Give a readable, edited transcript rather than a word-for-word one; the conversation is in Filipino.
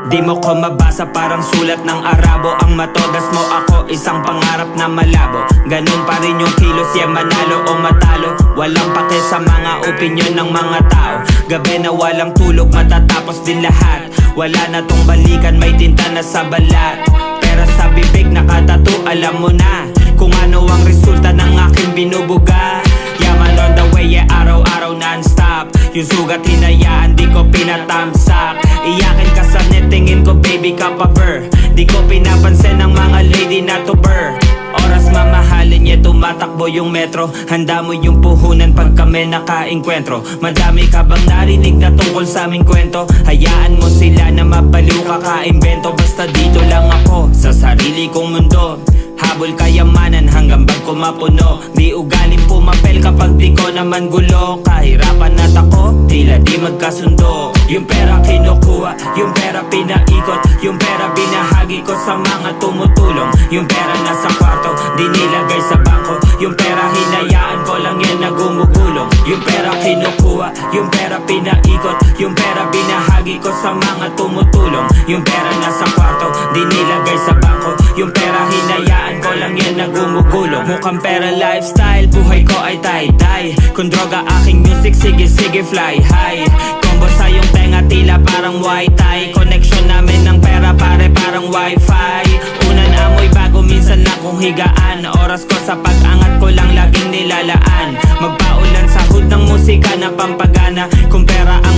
Di mo ko mabasa parang sulat ng Arabo. Ang matodas mo ako isang pangarap na malabo. Ganun pa rin yung kilos, yeah, manalo o matalo. Walang pake sa mga opinyon ng mga tao. Gabi na walang tulog, matatapos din lahat. Wala na tong balikan, may tinta na sa balat. Pero sa bibig nakatato, alam mo na kung ano ang resulta ng aking binubuga. Yaman on the way, yeah, araw-araw non-stop. Yung sugat hinayaan, di ko pinatamsak. Iyakin ka sa net, tingin ko baby ka pa burr. Di ko pinapansin ang mga lady na to burr. Oras mamahalin niya, tumatakbo yung metro. Handa mo yung puhunan pag kami nakaengkwentro. Madami ka bang narinig na tungkol sa aming kwento? Hayaan mo sila na mabaliw kakaimbento. Basta dito lang ako sa sarili kong mundo. Habol kayamanan hanggang bag ko mapuno. Di ugaling pumapel kapag di ko naman gulo. Kahirapan at ako, tila di magkasundo. Yung pera kinukuha, yung pera pinaikot. Yung pera binahagi ko sa mga tumutulong. Yung pera nasa kwarto, di nilagay sa bangko. Yung pera hinayaan ko lang yan na gumugulong. Yung pera kinukuha, yung pera pinaikot. Yung pera binahagi ko sa mga tumutulong. Yung pera nasa kwarto, di nilagay sa bangko. Yung pera hinayaan ko lang yan na gumugulong. Mukhang pera lifestyle, buhay ko ay tie-dye. Kung droga aking music, sige sige fly high. Combo sa yung tenga tila parang white tie. Connection namin ng pera pare parang wifi. Una na amoy bago minsan na kong higaan. Oras ko sa pag-angat ko lang laging nilalaan. Magpaulan sa hood ng musika na pampagana. Kung pera ang